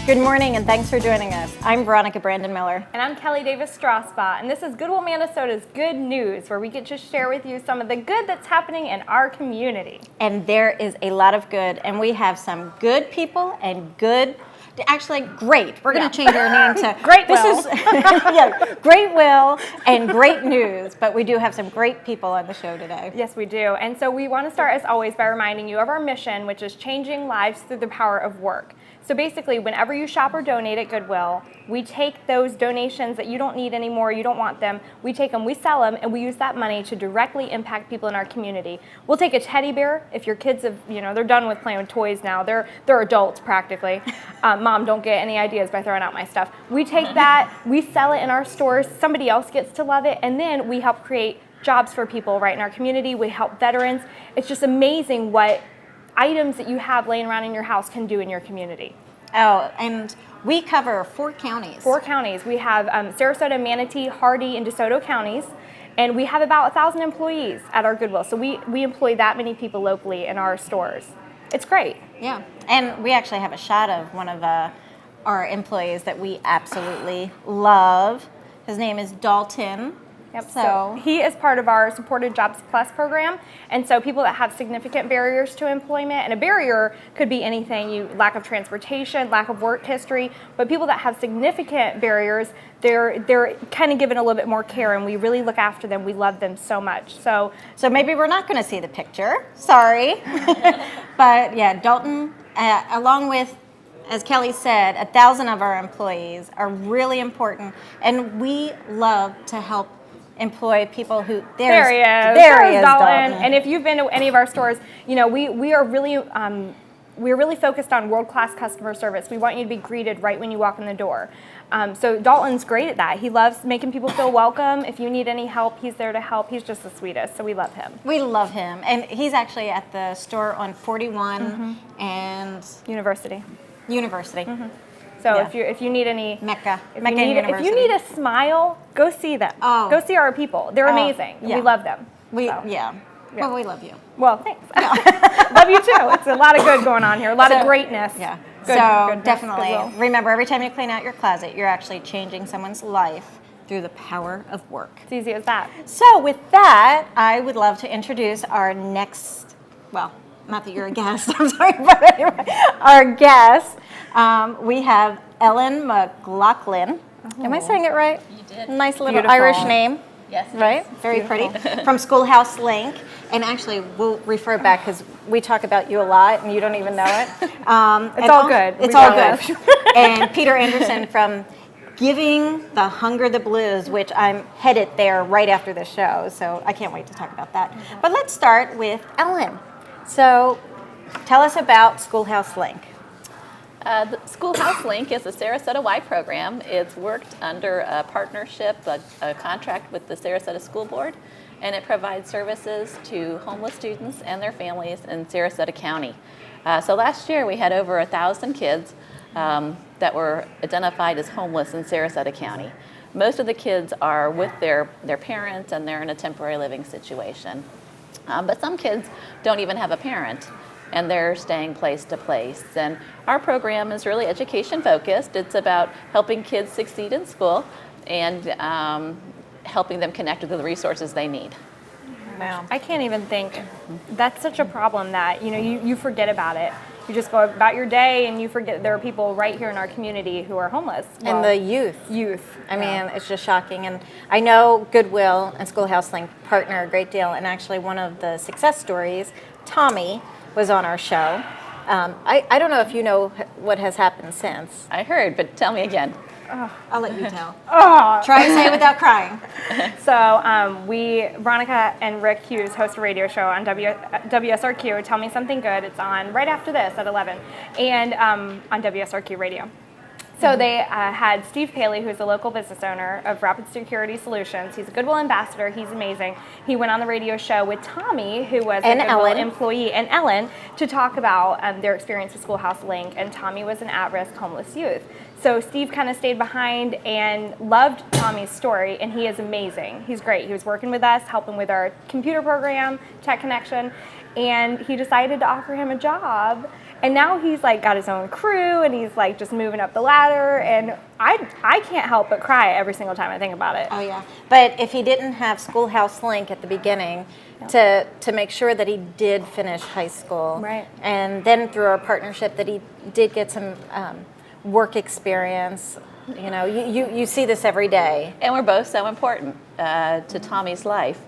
Good morning, and thanks for joining us. I'm Veronica Brandon Miller. And I'm Kelly Davis Strasbaugh, and this is Goodwill, Minnesota's Good News, where we get to share with you some of the good that's happening in our community. And there is a lot of good, and we have some good people and great. We're going to change our name to Great This Will. is Great Will and Great News, but we do have some great people on the show today. Yes, we do. And so we want to start, as always, by reminding you of our mission, which is changing lives through the power of work. So basically, whenever you shop or donate at Goodwill, we take those donations that you don't need anymore, you don't want them, we take them, we sell them, and we use that money to directly impact people in our community. We'll take a teddy bear if your kids have, they're done with playing with toys now. They're adults practically. Mom, don't get any ideas by throwing out my stuff. We take that, we sell it in our stores, somebody else gets to love it, and then we help create jobs for people right in our community. We help veterans. It's just amazing what items that you have laying around in your house can do in your community. Oh, and we cover 4 counties. 4 counties. We have Sarasota, Manatee, Hardy, and DeSoto counties, and we have about 1,000 employees at our Goodwill. So we employ that many people locally in our stores. It's great. Yeah, and we actually have a shot of one of our employees that we absolutely love. His name is Dalton. Yep. So he is part of our Supported Jobs Plus program, and so people that have significant barriers to employment, and a barrier could be anything, lack of transportation, lack of work history, but people that have significant barriers, they're kind of given a little bit more care, and we really look after them. We love them so much. So maybe we're not going to see the picture. Sorry, but yeah, Dalton, along with, as Kelly said, 1,000 of our employees are really important, and we love to help employ people who there he is, Dalton. And if you've been to any of our stores, we are really we're really focused on world-class customer service. We want you to be greeted right when you walk in the door. So Dalton's great at that. He loves making people feel welcome. If you need any help, he's there to help. He's just the sweetest, so we love him. We love him, and he's actually at the store on 41 and University. Mm-hmm. So if you need any Mecca if you need a smile, go see them. Oh. Go see our people. They're amazing. Yeah. We love them. Yeah. Well, we love you. Well, thanks. Love you too. It's a lot of good going on here. A lot of greatness. Yeah. Goodness, Definitely Goodwill. remember, every time you clean out your closet, you're actually changing someone's life through the power of work. It's easy as that. So with that, I would love to introduce our next, well, not that you're a guest, I'm sorry, but anyway, our guest. We have Ellen McLaughlin. Am I saying it right? You did. Nice little Beautiful. Irish name. Yes. Right? Very pretty. From Schoolhouse Link. And actually, we'll refer back because we talk about you a lot and you don't even know it. It's all good. It's all good. And Peter Anderson from Giving the Hunger the Blues, which I'm headed there right after the show. So I can't wait to talk about that. But let's start with Ellen. So tell us about Schoolhouse Link. The Schoolhouse Link is a Sarasota-wide program. It's worked under a partnership, a contract with the Sarasota School Board, and it provides services to homeless students and their families in Sarasota County. So last year we had over 1,000 kids that were identified as homeless in Sarasota County. Most of the kids are with their parents and they're in a temporary living situation. But some kids don't even have a parent, and they're staying place to place. And our program is really education focused. It's about helping kids succeed in school and helping them connect with the resources they need. Wow. I can't even think. That's such a problem that, you forget about it. You just go about your day and you forget there are people right here in our community who are homeless. And the youth. I mean, it's just shocking. And I know Goodwill and Schoolhouse Link partner a great deal. And actually one of the success stories, Tommy, was on our show. I don't know if you know what has happened since. I heard, but tell me again. I'll let you tell. Try to say it without crying. So Veronica and Rick Hughes host a radio show on WSRQ, Tell Me Something Good. It's on right after this at 11, and on WSRQ radio. So they had Steve Paley, who's a local business owner of Rapid Security Solutions. He's a Goodwill ambassador. He's amazing. He went on the radio show with Tommy, who was a Goodwill employee, and Ellen, to talk about their experience with Schoolhouse Link. And Tommy was an at-risk homeless youth. So Steve kind of stayed behind and loved Tommy's story, and he is amazing. He's great. He was working with us, helping with our computer program, Tech Connection. and he decided to offer him a job. And now he's like got his own crew, and he's like just moving up the ladder. And I can't help but cry every single time I think about it. Oh yeah, but if he didn't have Schoolhouse Link at the beginning to make sure that he did finish high school, Right. and then through our partnership that he did get some work experience. You know, you see this every day. And we're both so important to Tommy's life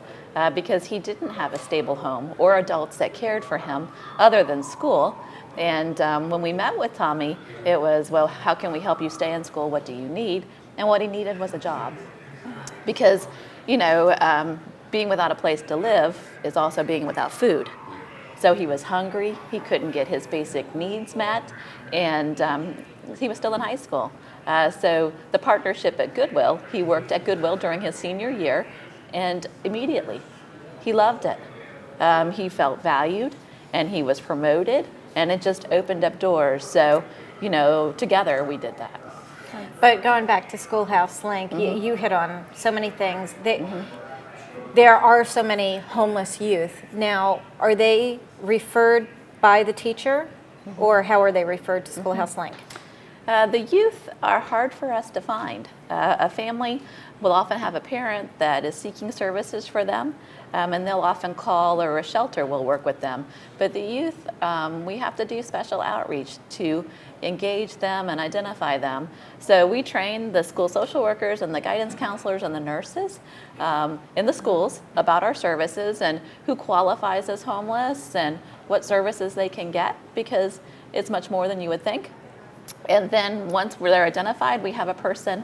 because he didn't have a stable home or adults that cared for him other than school. And when we met with Tommy, it was, well, how can we help you stay in school? What do you need? And what he needed was a job. Because, you know, being without a place to live is also being without food. So he was hungry, he couldn't get his basic needs met, and he was still in high school. So the partnership at Goodwill, he worked at Goodwill during his senior year, and immediately he loved it. He felt valued, and he was promoted, and it just opened up doors. So, you know, together we did that. But going back to Schoolhouse Link, you hit on so many things. There are so many homeless youth. Now, are they referred by the teacher, or how are they referred to Schoolhouse Link? The youth are hard for us to find. A family will often have a parent that is seeking services for them, and they'll often call, or a shelter will work with them. But the youth, we have to do special outreach to engage them and identify them. So we train the school social workers and the guidance counselors and the nurses in the schools about our services and who qualifies as homeless and what services they can get, because it's much more than you would think. And then once they're identified, we have a person,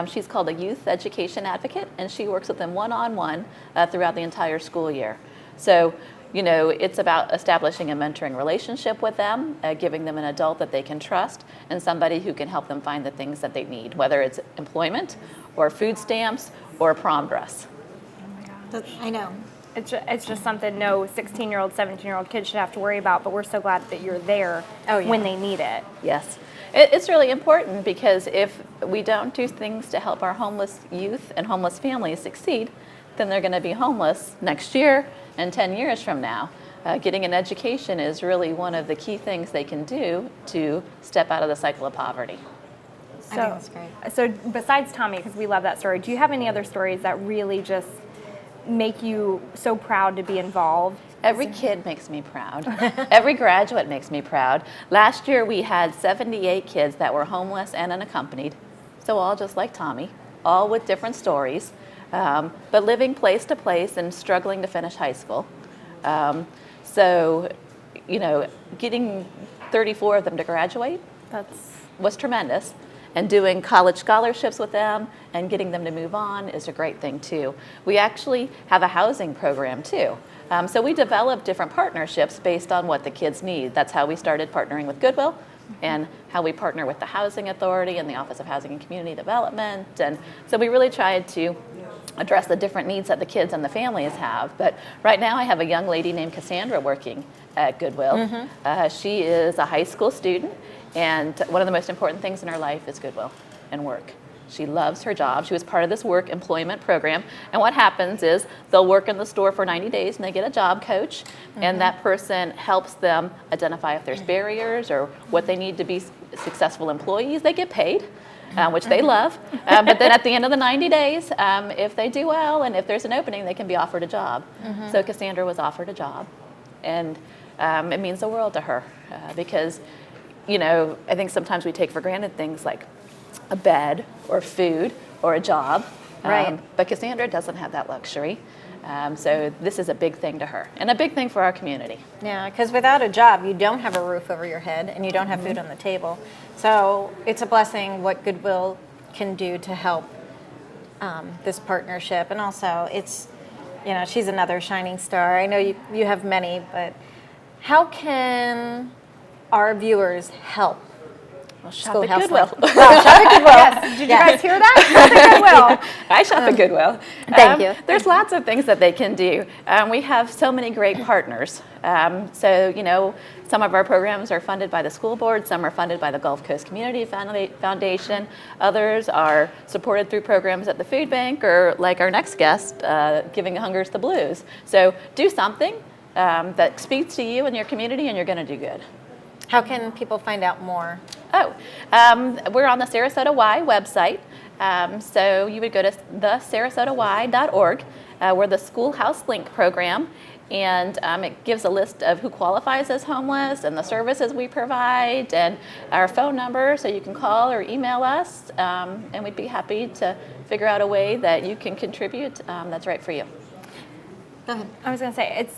she's called a youth education advocate, and she works with them one-on-one throughout the entire school year. So, you know, it's about establishing a mentoring relationship with them, giving them an adult that they can trust, and somebody who can help them find the things that they need, whether it's employment or food stamps or a prom dress. I know. It's just something no 16-year-old, 17-year-old kid should have to worry about, but we're so glad that you're there when they need it. Yes. It's really important, because if we don't do things to help our homeless youth and homeless families succeed, then they're going to be homeless next year and 10 years from now. Getting an education is really one of the key things they can do to step out of the cycle of poverty. I think that's great. So besides Tommy, because we love that story, do you have any other stories that really just make you so proud to be involved? Every kid makes me proud. Every graduate makes me proud. Last year we had 78 kids that were homeless and unaccompanied, so all just like Tommy, all with different stories, but living place to place and struggling to finish high school. So, you know, getting 34 of them to graduate was tremendous. And doing college scholarships with them and getting them to move on is a great thing too. We actually have a housing program too. So we develop different partnerships based on what the kids need. That's how we started partnering with Goodwill, and how we partner with the Housing Authority and the Office of Housing and Community Development. And so we really tried to address the different needs that the kids and the families have. But right now I have a young lady named Cassandra working at Goodwill. She is a high school student, and one of the most important things in her life is Goodwill and work. She loves her job. She was part of this work employment program. And what happens is they'll work in the store for 90 days and they get a job coach, and that person helps them identify if there's barriers or what they need to be successful employees. They get paid, which they love. But then at the end of the 90 days, if they do well and if there's an opening, they can be offered a job. So Cassandra was offered a job, and it means the world to her because, you know, I think sometimes we take for granted things like a bed or food or a job. Right. But Cassandra doesn't have that luxury. So this is a big thing to her and a big thing for our community. Yeah, because without a job, you don't have a roof over your head and you don't have food on the table. So it's a blessing what Goodwill can do to help this partnership. And also, it's, you know, she's another shining star. I know you have many, but how can our viewers help? Well, shop at Goodwill. Shop at Goodwill. Yes. Did you guys hear that? Shop at Goodwill. I shop at Goodwill. Thank you. There's lots of things that they can do. We have so many great partners. So, you know, some of our programs are funded by the school board, some are funded by the Gulf Coast Community Foundation, others are supported through programs at the food bank, or like our next guest, Giving Hunger's the Blues. So do something that speaks to you and your community, and you're going to do good. How can people find out more? We're on the Sarasota Y website. So you would go to thesarasotay.org. We're the Schoolhouse Link program, and it gives a list of who qualifies as homeless and the services we provide and our phone number, so you can call or email us, and we'd be happy to figure out a way that you can contribute that's right for you. Go ahead. I was going to say,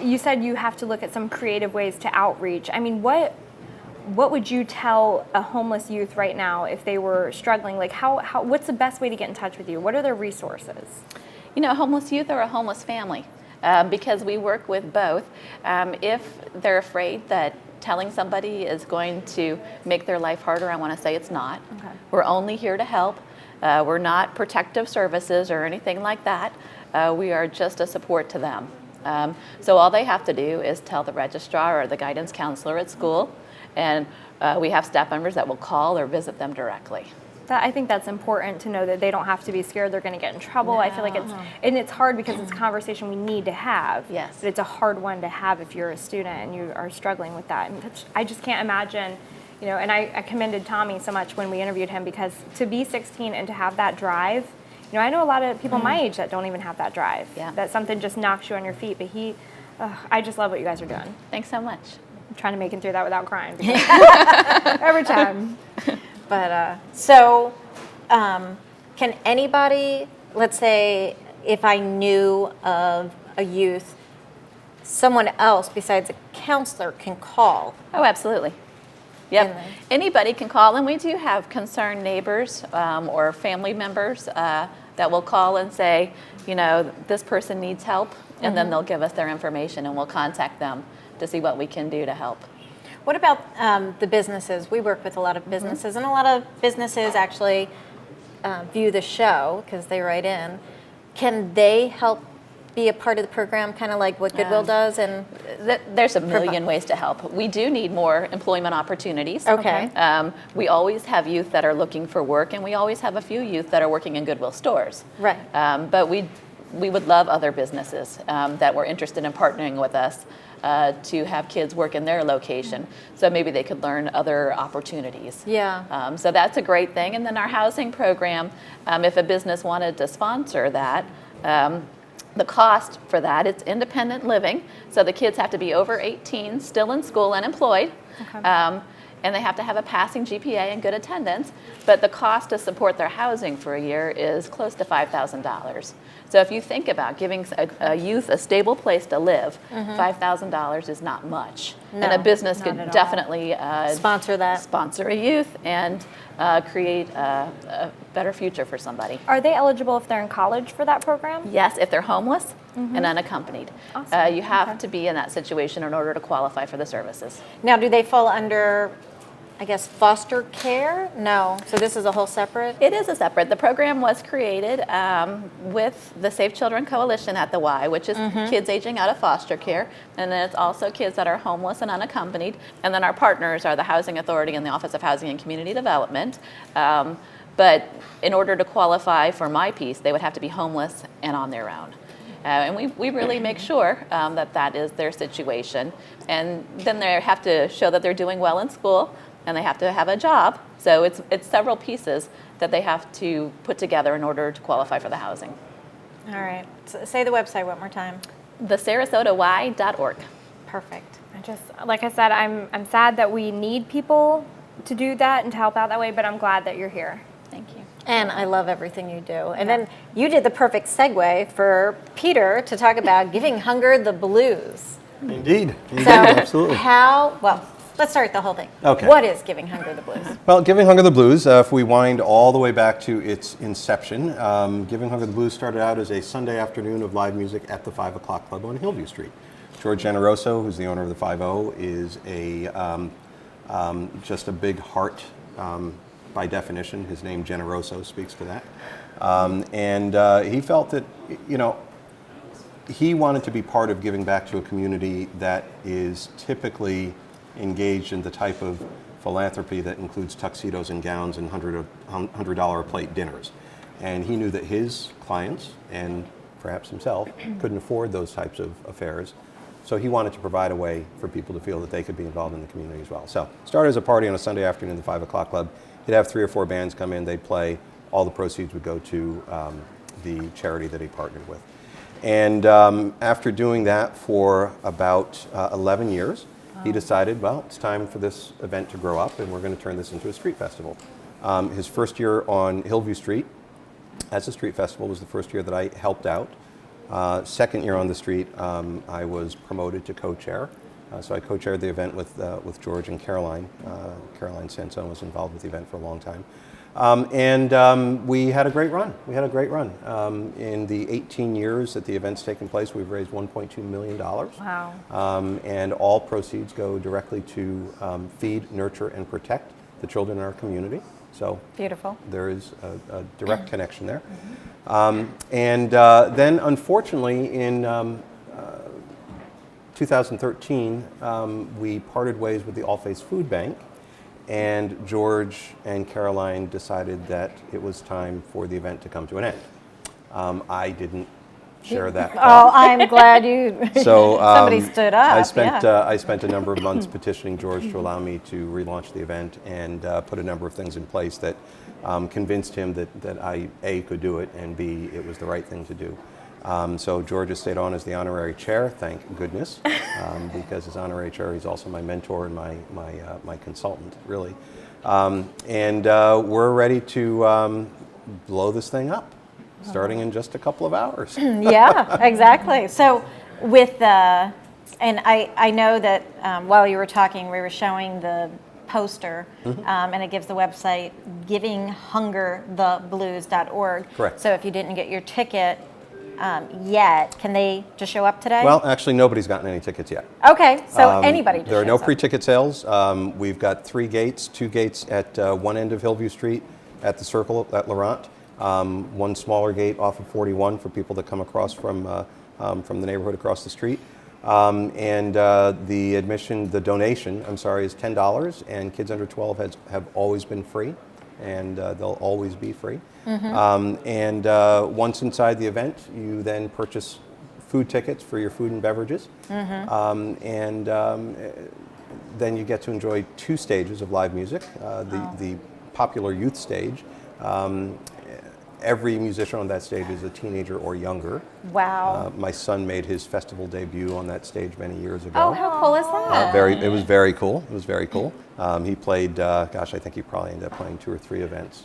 you said you have to look at some creative ways to outreach. I mean, what would you tell a homeless youth right now if they were struggling? Like, what's the best way to get in touch with you? What are their resources? You know, homeless youth are a homeless family, because we work with both. If they're afraid that telling somebody is going to make their life harder, I want to say it's not. Okay. We're only here to help. We're not protective services or anything like that. We are just a support to them. So all they have to do is tell the registrar or the guidance counselor at school, and we have staff members that will call or visit them directly. I think that's important to know, that they don't have to be scared they're going to get in trouble. I feel like it's hard because it's a conversation we need to have. Yes. But it's a hard one to have if you're a student and you are struggling with that. And I just can't imagine, and I commended Tommy so much when we interviewed him, because to be 16 and to have that drive, I know a lot of people my age that don't even have that drive. Yeah. That something just knocks you on your feet. But I just love what you guys are doing. Thanks so much. I'm trying to make it through that without crying. Every time. But can anybody, let's say, if I knew of a youth, someone else besides a counselor can call? Oh, absolutely. Yep. And then- Anybody can call, and we do have concerned neighbors or family members that will call and say, this person needs help, and then they'll give us their information, and we'll contact them to see what we can do to help. What about the businesses? We work with a lot of businesses, and a lot of businesses actually view the show because they write in. Can they help be a part of the program, kind of like what Goodwill does? And There's a million ways to help. We do need more employment opportunities. Okay. We always have youth that are looking for work, and we always have a few youth that are working in Goodwill stores. Right. But we would love other businesses that were interested in partnering with us to have kids work in their location, so maybe they could learn other opportunities. Yeah. So that's a great thing. And then our housing program, if a business wanted to sponsor that, the cost for that, it's independent living, so the kids have to be over 18, still in school and employed. Okay. And they have to have a passing GPA and good attendance, but the cost to support their housing for a year is close to $5,000. So if you think about giving a youth a stable place to live, $5,000 is not much. No, and a business not could at all. definitely Sponsor that. sponsor a youth and create a better future for somebody. Are they eligible if they're in college for that program? Yes, if they're homeless and unaccompanied. Awesome. You have to be in that situation in order to qualify for the services. Now, do they fall under, I guess, foster care? No. So this is a whole separate? It is a separate. The program was created with the Safe Children Coalition at the Y, which is kids aging out of foster care, and then it's also kids that are homeless and unaccompanied. And then our partners are the Housing Authority and the Office of Housing and Community Development. But in order to qualify for my piece, they would have to be homeless and on their own. And we really make sure that is their situation. And then they have to show that they're doing well in school, and they have to have a job. So it's several pieces that they have to put together in order to qualify for the housing. All right. So say the website one more time. thesarasotay.org. Perfect. Like I said, I'm sad that we need people to do that and to help out that way, but I'm glad that you're here. Thank you. And I love everything you do. And then you did the perfect segue for Peter to talk about giving hunger the blues. Indeed. So Absolutely. Let's start the whole thing. Okay. What is giving hunger the blues? Well, Giving Hunger the Blues, if we wind all the way back to its inception, Giving Hunger the Blues started out as a Sunday afternoon of live music at the 5 O'Clock Club on Hillview Street. George Generoso, who's the owner of the 5-0, is just a big heart by definition. His name Generoso speaks to that. And he felt that, he wanted to be part of giving back to a community that is typically engaged in the type of philanthropy that includes tuxedos and gowns and $100 a plate dinners. And he knew that his clients, and perhaps himself, couldn't afford those types of affairs. So he wanted to provide a way for people to feel that they could be involved in the community as well. So started as a party on a Sunday afternoon, the 5 o'clock club. He'd have 3 or 4 bands come in, they'd play. All the proceeds would go to the charity that he partnered with. And after doing that for about 11 years, he decided, well, it's time for this event to grow up, and we're going to turn this into a street festival. His first year on Hillview Street as a street festival was the first year that I helped out. Second year on the street, I was promoted to co-chair. So I co-chaired the event with George and Caroline. Caroline Sansone was involved with the event for a long time. We had a great run. In the 18 years that the event's taken place, we've raised $1.2 million. Wow. And all proceeds go directly to feed, nurture, and protect the children in our community. So Beautiful. there is a direct connection there. Then, unfortunately, in 2013, we parted ways with the All Faiths Food Bank, and George and Caroline decided that it was time for the event to come to an end. I didn't share that thought. Oh, I'm glad you. So somebody stood up. I spent a number of months petitioning George to allow me to relaunch the event and put a number of things in place that convinced him that I, A, could do it, and B, it was the right thing to do. So George has stayed on as the honorary chair, thank goodness, because as honorary chair, he's also my mentor and my consultant, really. We're ready to blow this thing up, starting in just a couple of hours. Yeah, exactly. So with the, and I know that while you were talking, we were showing the poster, and it gives the website givinghungertheblues.org. Correct. So if you didn't get your ticket yet, can they just show up today? Well, actually, nobody's gotten any tickets yet. Okay, so anybody just There are no shows up. pre-ticket sales. We've got 3 gates, 2 gates at one end of Hillview Street at the Circle at Laurent, 1 smaller gate off of 41 for people that come across from the neighborhood across the street. The admission, the donation, is $10, and kids under 12 have always been free, and they'll always be free. Once inside the event, you then purchase food tickets for your food and beverages. Then you get to enjoy 2 stages of live music. The popular youth stage. Every musician on that stage is a teenager or younger. Wow. My son made his festival debut on that stage many years ago. Oh, how cool is that? It was very cool. He played, I think he probably ended up playing 2 or 3 events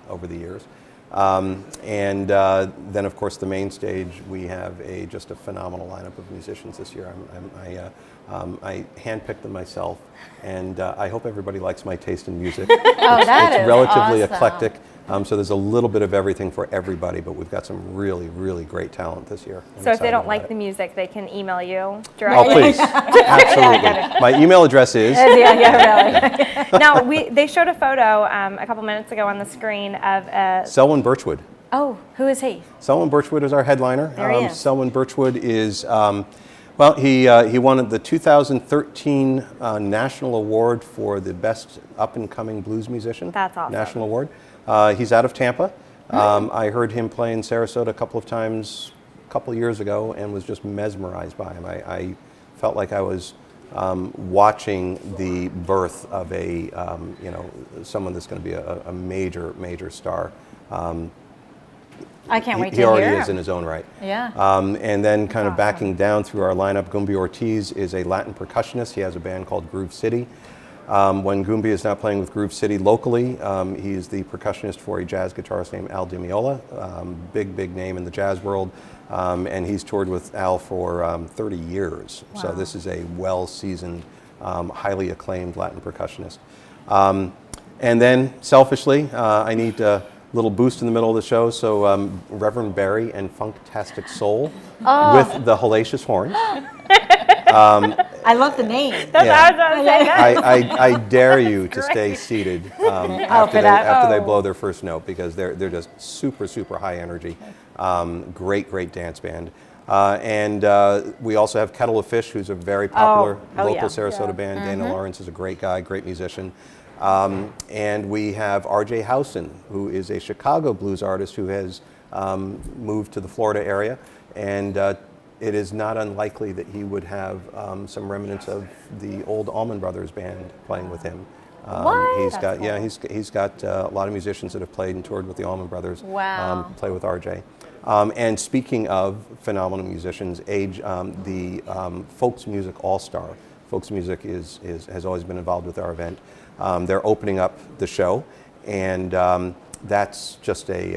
over the years. Then, of course, the main stage, we have just a phenomenal lineup of musicians this year. I handpicked them myself, and I hope everybody likes my taste in music. It's relatively eclectic. So there's a little bit of everything for everybody, but we've got some really, really great talent this year. So if they don't like the music, they can email you directly. Oh, please. Absolutely. My email address is... Yeah, really. Now, they showed a photo a couple minutes ago on the screen of... Selwyn Birchwood. Oh, who is he? Selwyn Birchwood is our headliner. There he is. Selwyn Birchwood is... he won the 2013 National Award for the Best Up-and-Coming Blues Musician. That's awesome. National Award. He's out of Tampa. I heard him play in Sarasota a couple of times a couple of years ago and was just mesmerized by him. I felt like I was watching the birth of someone that's going to be a major, major star. I can't wait to hear. hear. He already is in his own right. Yeah. And then kind of backing down through our lineup, Gumby Ortiz is a Latin percussionist. He has a band called Groove City. When Gumby is not playing with Groove City locally, he is the percussionist for a jazz guitarist named Al Di Meola, big name in the jazz world, and he's toured with Al for 30 years. Wow. So this is a well-seasoned, highly acclaimed Latin percussionist. And then, selfishly, I need a little boost in the middle of the show, so Reverend Barry and Funktastic Soul with the Hellacious Horns. I love the name. I dare you to stay seated after they blow their first note, because they're just super high energy. Great dance band. We also have Kettle of Fish, who's a very popular local Sarasota band. Dana Lawrence is a great guy, great musician. And we have R.J. Housen, who is a Chicago blues artist who has moved to the Florida area and it is not unlikely that he would have some remnants of the old Allman Brothers band playing with him. What? He's That's got cool. he's got a lot of musicians that have played and toured with the Allman Brothers. Wow. Play with RJ. And speaking of phenomenal musicians, the Folks Music All-Star. Folks Music has always been involved with our event. They're opening up the show, and that's just a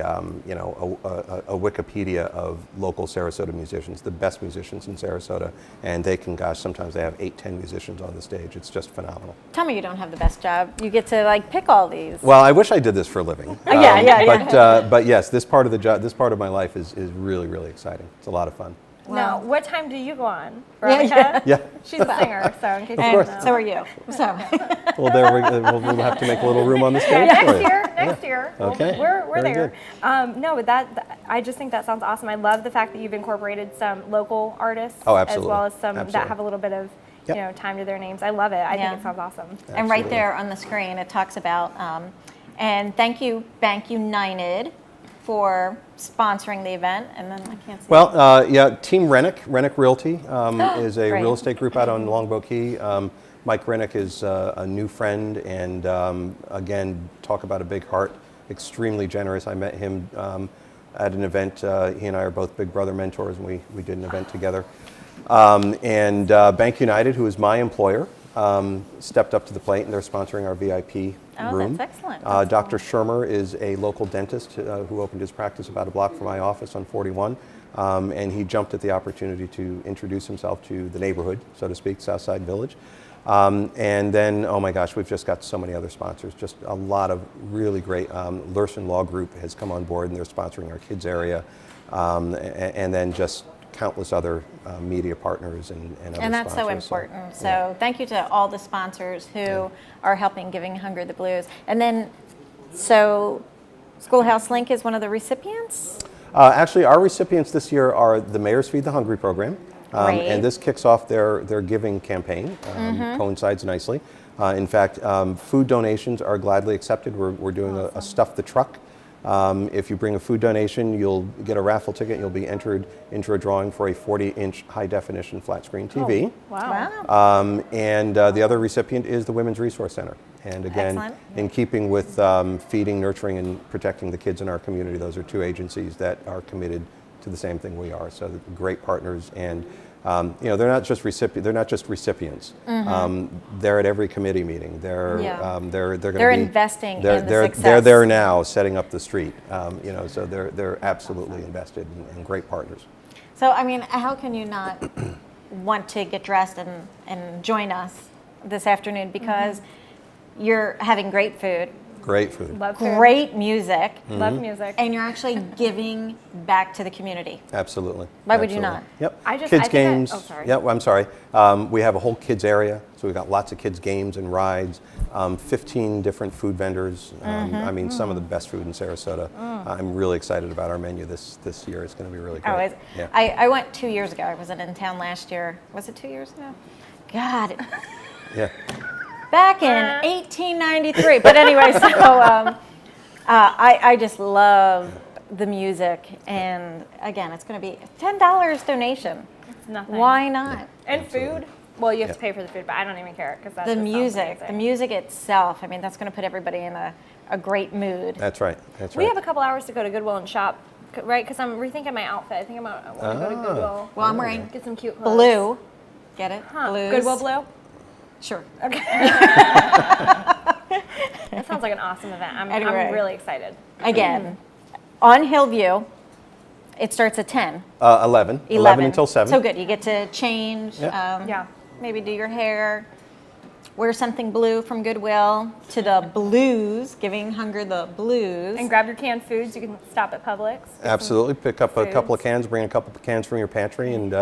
Wikipedia of local Sarasota musicians, the best musicians in Sarasota, and they can, gosh, sometimes they have 8-10 musicians on the stage. It's just phenomenal. Tell me you don't have the best job. You get to like pick all these. Well, I wish I did this for a living. Yeah. But yes, this part of the job, this part of my life is really, really exciting. It's a lot of fun. Now, what time do you go on? Yeah, Veronica? Yeah. She's a singer, so in case you And don't know. so are you. So Well, we'll have to make a little room on the stage Yeah, for you. next year. Okay. We're Very there. No, but I just think that sounds awesome. I love the fact that you've incorporated some local artists Oh, absolutely. as well as some Absolutely. that have a little bit of Yep. time to their names. I love it. I Yeah. think it sounds awesome. and right Absolutely. there on the screen it talks about and thank you Bank United for sponsoring the event, and then I can't see. Well, Team Rennick Realty is a Great. real estate group out on Longboat Key. Mike Rennick is a new friend, and again, talk about a big heart, extremely generous. I met him at an event. He and I are both Big Brother mentors, and we did an event together. And Bank United, who is my employer, stepped up to the plate, and they're sponsoring our VIP room. That's excellent. Dr. Shermer is a local dentist who opened his practice about a block from my office on 41, and he jumped at the opportunity to introduce himself to the neighborhood, so to speak, Southside Village. And then, oh my gosh, we've just got so many other sponsors, just a lot of really great. Lurson Law Group has come on board, and they're sponsoring our kids area, and then just countless other media partners and other And that's so sponsors. important. So thank you to all the sponsors who are helping Giving Hunger the Blues. And then, so Schoolhouse Link is one of the recipients? Actually, our recipients this year are the Mayor's Feed the Hungry program. Great. And this kicks off their giving campaign, coincides nicely. In fact, food donations are gladly accepted. We're doing a Stuff the Truck. If you bring a food donation, you'll get a raffle ticket. You'll be entered into a drawing for a 40-inch high-definition flat-screen TV. Wow. And the other recipient is the Women's Resource Center. And again, Excellent. in keeping with feeding, nurturing, and protecting the kids in our community, those are two agencies that are committed to the same thing we are. So they're great partners, and they're not just recipients. They're at every committee meeting. They're Yeah. they're going to They're be investing in they're, the they're, success. They're there now, setting up the street. So they're absolutely invested and great partners. So, I mean, how can you not want to get dressed and join us this afternoon? Because you're having great food, Great food. Love food. great music, Love music. and you're actually giving back to the community. Absolutely. Why would you Absolutely. not? Yep. I just- kids I think games. oh, sorry. Yep. I'm sorry. We have a whole kids area, so we've got lots of kids games and rides. 15 different food vendors. I mean, some of the best food in Sarasota. I'm really excited about our menu this year. It's going to be really great. Oh, is, Yeah. I went 2 years ago. I wasn't in town last year. Was it 2 years ago? God, Yeah. back in 1893. But anyway, so I just love the music, and again, it's going to be $10 donation. It's nothing. Why not? And Absolutely. food? Well, you have to Yeah. pay for the food, but I don't even care because that's The just sounds music, the amazing. music itself. I mean, that's going to put everybody in a great mood. That's right. That's We right. have a couple hours to go to Goodwill and shop, right? Because I'm rethinking my outfit. I think I want to go to Goodwill. Well, I'm wearing Get some cute clothes. blue. Get it? Huh. Blues. Goodwill blue? Sure. That sounds like an awesome event. Anyway. I'm really excited. Again, on Hillview, it starts at 10. 11. 11 until 7. So good. You get to change. Yeah. Yeah. Maybe do your hair. Wear something blue from Goodwill to the blues, Giving Hunger the Blues. And grab your canned foods. You can stop at Publix. get some- Absolutely. Pick up a couple of foods. cans, bring a couple of cans from your pantry, and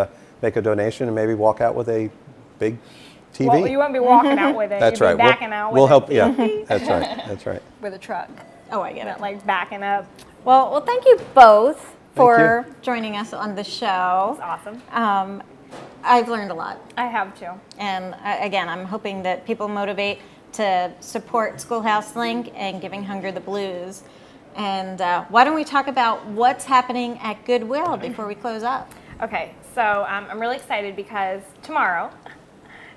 make a donation, and maybe walk out with a big TV. Well, you won't be walking out with it. That's You'll right. be backing out with We'll it. help. Yeah. That's right. That's right. With a truck. Oh, I get Not it. like backing up. Well, thank you both for you. joining us on the show. It's awesome. I've learned a lot. I have too. And again, I'm hoping that people motivate to support Schoolhouse Link and Giving Hunger the Blues. And why don't we talk about what's happening at Goodwill before we close up? Okay, So I'm really excited because tomorrow,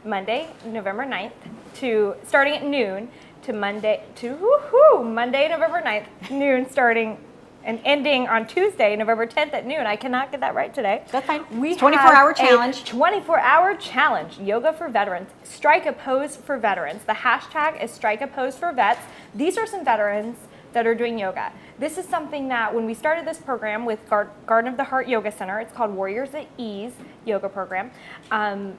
Monday, November 9th, starting at noon, Monday, November 9th, noon, starting and ending on Tuesday, November 10th at noon. I cannot get that right today. That's fine. We It's 24-hour have challenge. 24-hour challenge, yoga for veterans. Strike a pose for veterans. The hashtag is strike a pose for vets. These are some veterans that are doing yoga. This is something that when we started this program with Garden of the Heart Yoga Center, it's called Warriors at Ease Yoga Program. Let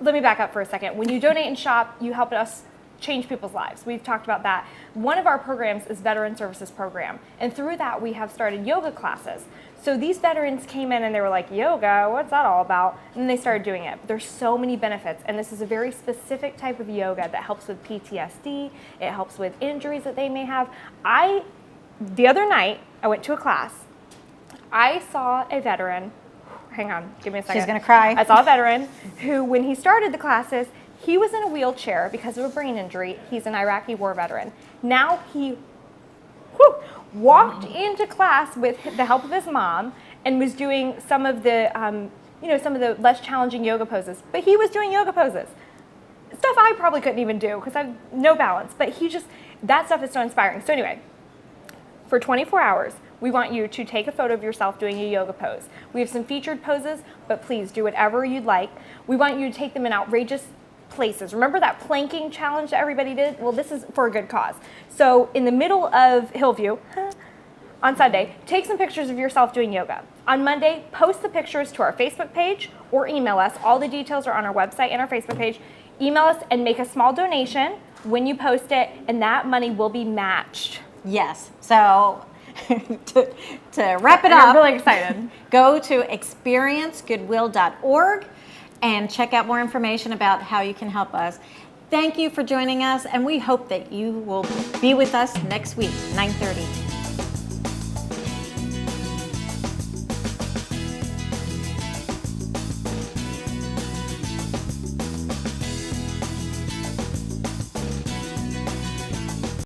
me back up for a second. When you donate and shop, you help us change people's lives. We've talked about that. One of our programs is Veteran Services Program, and through that we have started yoga classes. So these veterans came in and they were like, yoga, what's that all about? And they started doing it. There's so many benefits, and this is a very specific type of yoga that helps with PTSD. It helps with injuries that they may have. The other night, I went to a class. I saw a veteran. Hang on, give me a second. She's gonna cry. I saw a veteran who, when he started the classes, he was in a wheelchair because of a brain injury. He's an Iraqi war veteran. Now he walked into class with the help of his mom and was doing some of the, some of the less challenging yoga poses. But he was doing yoga poses, stuff I probably couldn't even do because I have no balance. But that stuff is so inspiring. So anyway, for 24 hours, we want you to take a photo of yourself doing a yoga pose. We have some featured poses, but please do whatever you'd like. We want you to take them in outrageous places. Remember that planking challenge that everybody did? Well, this is for a good cause. So in the middle of Hillview, on Sunday, take some pictures of yourself doing yoga. On Monday, post the pictures to our Facebook page or email us. All the details are on our website and our Facebook page. Email us and make a small donation when you post it, and that money will be matched. Yes. So to wrap it I'm up, really excited. go to experiencegoodwill.org and check out more information about how you can help us. Thank you for joining us, and we hope that you will be with us next week, 9:30.